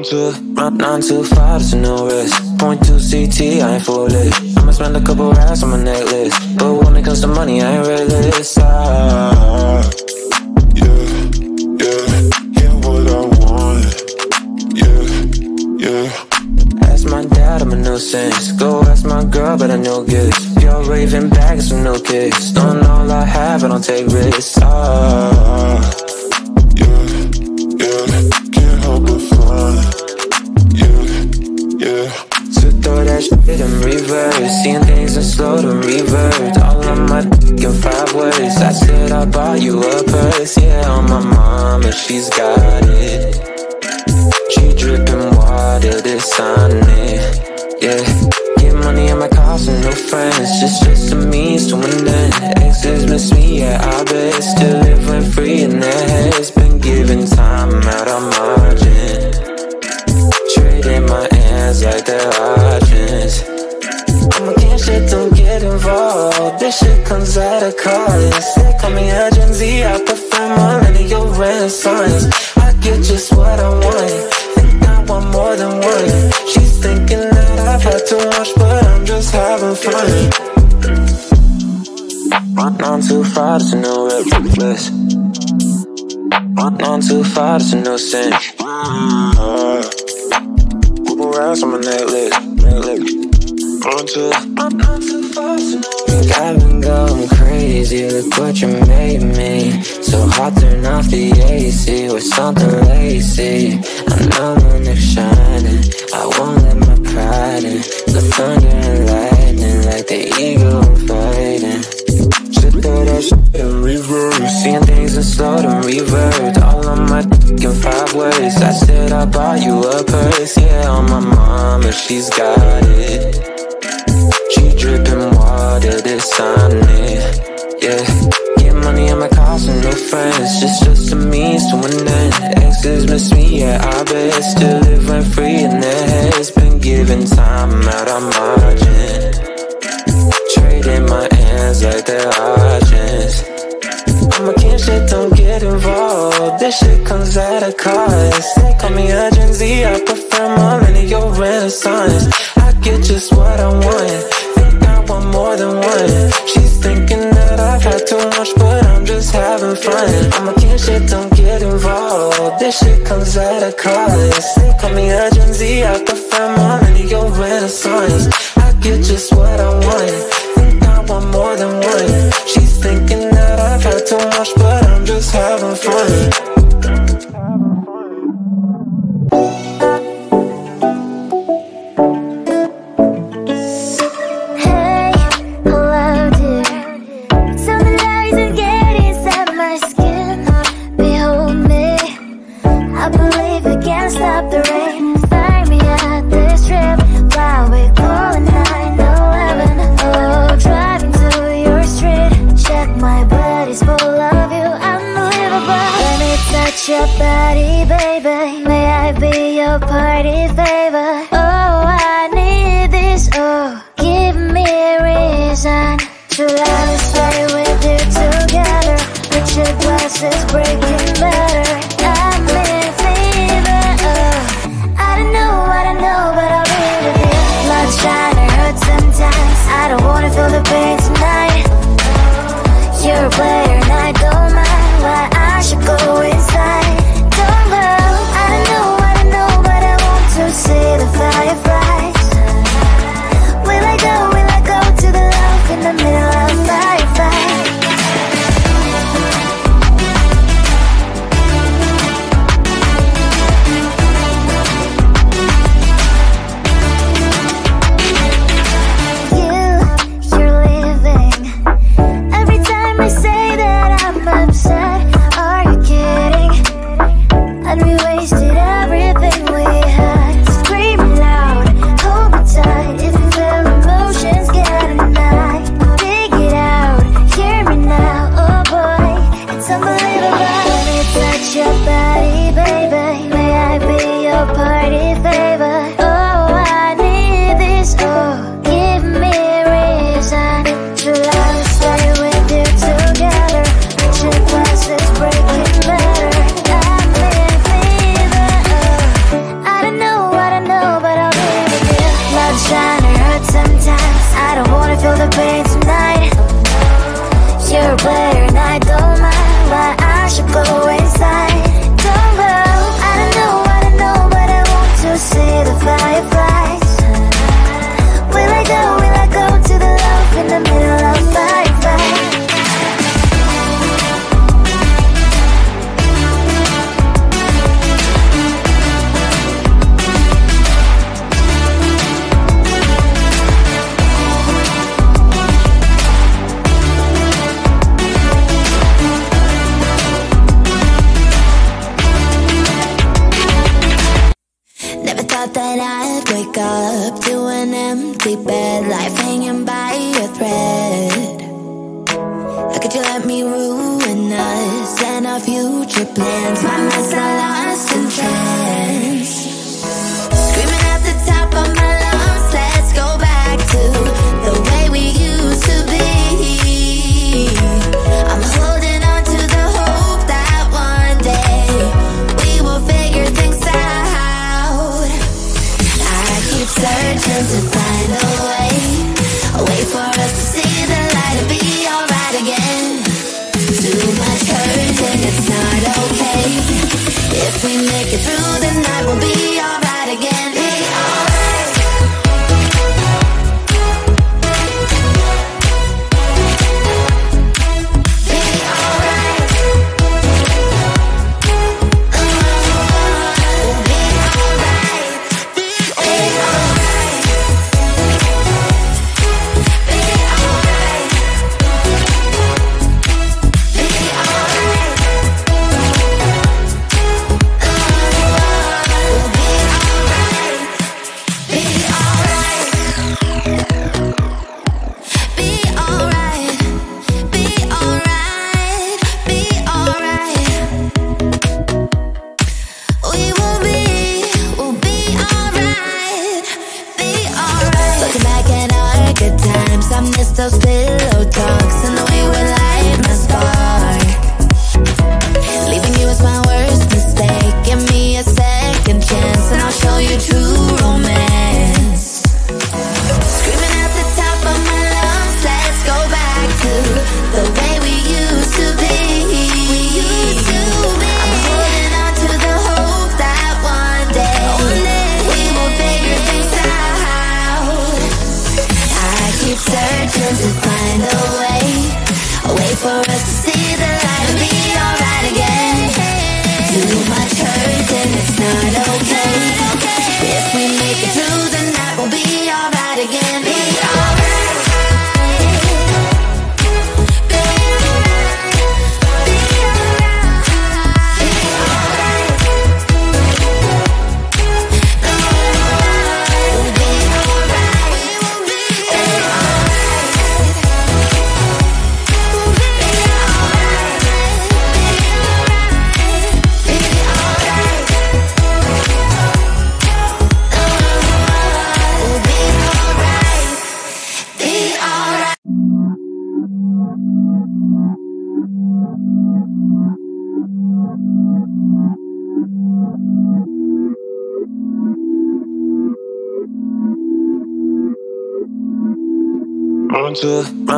Nine to five, there's no risk. 0.2 CT, I ain't foolish. I'ma spend a couple racks on my necklace, but when it comes to money, I ain't realist. Yeah, what I want. Yeah. Ask my dad, I'm a nuisance. Go ask my girl, but I know gifts. You're raving bags with no kicks. Don't all I have, I don't take risks. Can't help but fun. Yeah. So throw that shit in reverse. Seeing things in slow to revert. All on my dick in 5 words. I said I bought you a purse. Yeah, on my mama, she's got it. She dripping water, this on it. Yeah, get money in my cost and no friends. Just a means to an end. Exes miss me, yeah, I bet. Still living free in their heads. Been giving time out of margin. Trading my hands like they're options. I'm against shit, don't get involved. This shit comes at a cost. They call me a Gen Z, I prefer millennial renaissance. I get just what I want. Think I want more than one. She's thinking that I've had too much, but I'm just having fun. On too far, there's no reckless. On too far, there's no sense. Couple racks on my necklace. On too far, there's no. Think I've been going crazy, look what you made me. So hot, turn off the AC with something lacy. I know when they're shining, I won't let my pride in. The thunder and lightning like the eagle fighting. Should throw that shit in reverse. Seeing things in slow to revert. All on my dick in 5 words. I said I bought you a purse. Yeah, on my mama, she's got it. She dripping water, this on it. Yeah, get money on my cost and no friends. Just a means to an end. Exes miss me, yeah, I bet. Still living free in their heads. Been giving time out of margin. Trading my hands like they're options. I'm against shit, don't get involved. This shit comes at a cost. They call me a Gen Z, I prefer millennial renaissance. I get just what I want. Think I want more than one. She's thinking that I've had too much, but I'm just having fun. I'm against shit, don't get involved. This shit comes at a cost. They call me a Gen Z, I prefer millennial renaissance. I get just what I want. Think I want more than one. She's thinking that I've had too much, but I'm just having fun. Stop the rain, start me at this trip. While we're calling 911. Oh, driving to your street. Check my body's full of you, unbelievable. Let me touch your body, baby. May I be your party favor? Oh, I need this. Oh, give me a reason to let me stay with you together. With your glasses breaking better. I'm in fever. I don't know, but I'll be with you. Blood trying to hurt sometimes. I don't wanna feel the pain tonight. You're a player and I don't mind. Why I should go inside. Don't go. I don't know, but I want to see the fireflies. Will I go to the love in the middle of firefight? thought that I'd wake up to an empty bed, life hanging by a thread. How could you let me ruin us and our future plans? My mess I lost in trance. Screaming at the top of my lungs, let's go back to the way we used to be. I'm holding on to the hope that one day we will figure things out. I keep searching to find a way for us to see the light and be alright again. Too much hurt and it's not okay. If we make it through the night, we'll be alright again. Be alright. Be alright. We'll be alright. Be alright. Be alright. Be alright. We'll be alright. Be alright. Be alright. Be alright. Be alright. We'll be alright. Be alright. Looking back at our good times, I miss those pillow talks and the way we light my spark. Leaving you was my worst mistake. Give me a second chance and I'll show you true romance. Screaming at the top of my lungs, let's go back to the way we used to be. I'm holding on to the hope that one day we will figure things out. I keep searching to find a way for us to see the light and be alright again. Too much hurt and it's not okay. If we make it through the night, we'll be alright again. Be alright. Be alright. Be alright. Be alright. We'll be alright. We will be alright. We'll be alright. Be alright. We'll be alright. Be alright.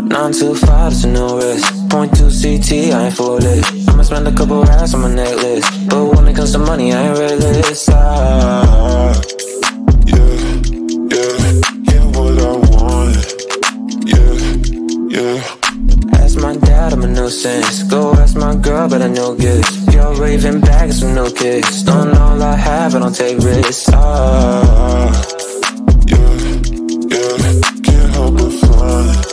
Not too far, there's no risk. 0.2 CT, I ain't foolish. I'ma spend a couple racks on my necklace, but when it comes to money, I ain't realist. Yeah, what I want. Yeah. Ask my dad, I'm a nuisance. Go ask my girl, but I know gifts. You're raving bags with no kicks. Don't all I have, I don't take risks. Can't help but find.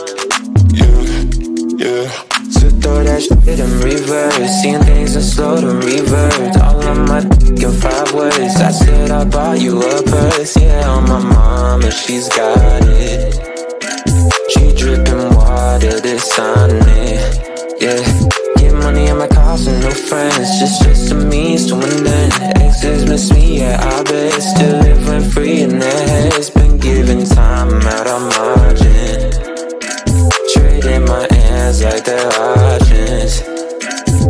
Yeah. So throw that shit in reverse. Seeing things in slow to revert. All of my in 5 words. I said I bought you a purse. Yeah, on my mama, she's got it. She dripping water, this on it. Yeah, get money on my cost and no friends. Just a means to an end. Exes miss me, yeah, I bet. Still living free in their heads. Been giving time out of margin. Trading my hands like they're options.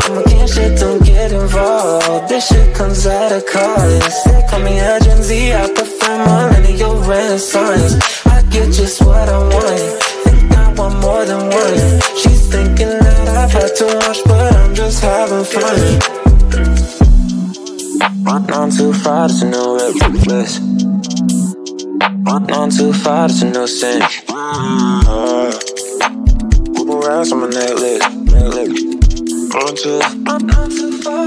I'm against shit, don't get involved. This shit comes out of college. They call me a Gen Z, I prefer millennial renaissance. I get just what I want. Think I want more than one. She's thinking that I've had too much, but I'm just having fun. On too far, there's no reckless. On too far, there's no sense. Couple racks on my necklace. On too far,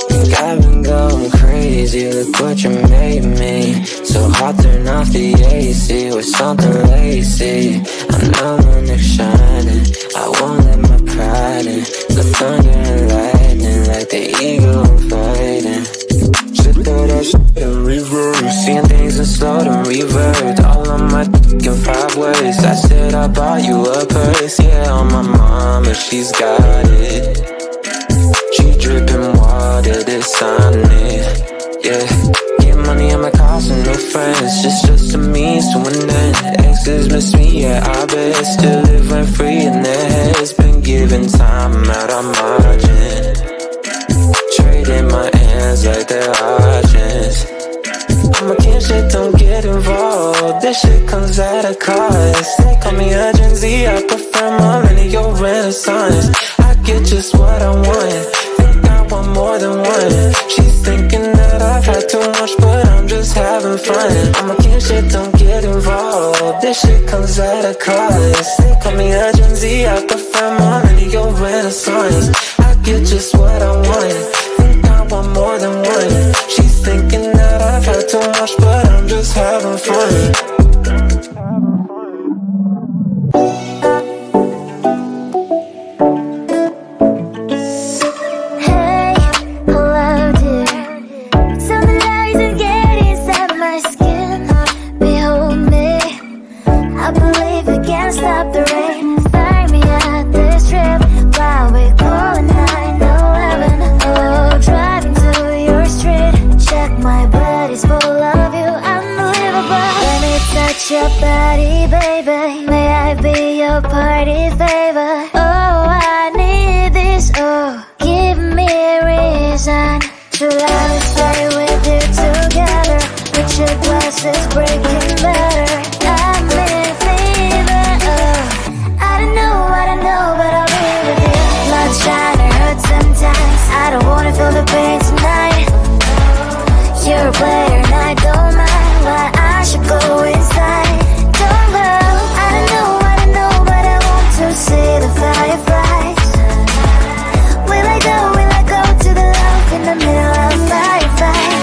think I've been going crazy. Look what you made me. So hot, turn off the AC with something lazy. I know when they're shining, I won't let my pride in. The thunder and lightning, like the eagle I'm fighting. Should throw that shit in reverse. Seeing things things and slow them revert. All on my in 5 words. I said I bought you a purse. Yeah, on my mama, she's got it. She dripping water, this on it. Yeah, get money on my cars and no friends. Just a means to an end. Exes miss me, yeah, I bet. Still live rent free in their heads. Been giving time out on margin. Trading my hands like they're options. I'm a kid, shit, don't get involved. This shit comes at a cost. They call me a Gen Z, I prefer millennial renaissance. I get just what I want, think I want more than one. She's thinking that I've had too much, but I'm just having fun. I'm a kid, shit, don't get involved. This shit comes at a cost. They call me a Gen Z, I prefer millennial renaissance. I get just what I want, think I want more than one. She's thinking that I've had too much, but I'm just having fun. Your body, baby, may I be your party favor? Oh, I need this, oh, give me a reason to let us stay with you together. With your glasses breaking better, I'm in fever, oh. I don't know what I know, but I'll be with you. Blood trying to hurt sometimes, I don't wanna feel the pain tonight. You're a player and I don't mind why I should go inside. See the fireflies. Will I go to the love in the middle of firefight?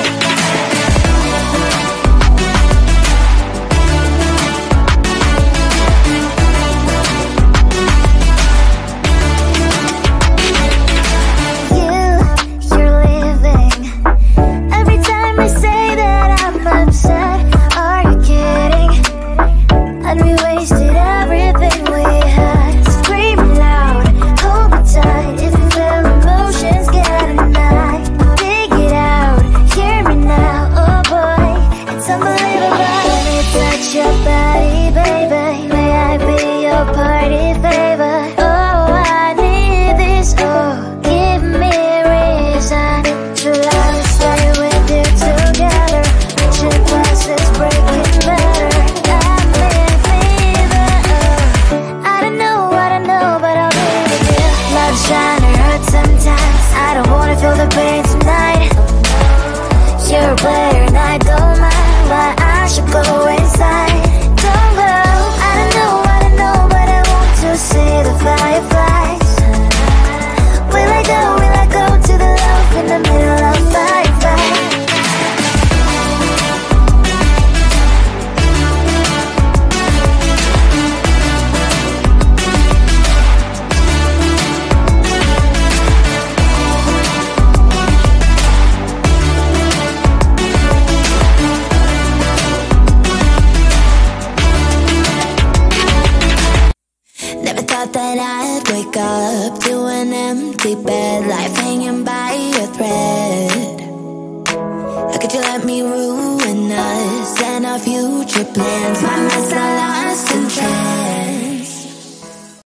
You're leaving. Every time I say that I'm upset, are you kidding? And we wasted everything we had. If you feel emotions, get a knife. Dig it out, hear me now, oh boy, it's unbelievable. Let me touch your body, baby, may I be your party favor? Oh, I need this, oh, give me a reason to let us stay with you together. With your glasses breaking better, I'm in fever, oh. I don't know what I know, but I'll be with you. Love's trying to hurt sometimes, I don't wanna feel the pain tonight. You're a player and I don't mind why I should go inside. Don't go, I don't know what I know, but I want to see the fireflies. Will I go to the love in the middle of firefight? That I'd wake up to an empty bed, life hanging by a thread. How could you let me ruin us and our future plans? My mess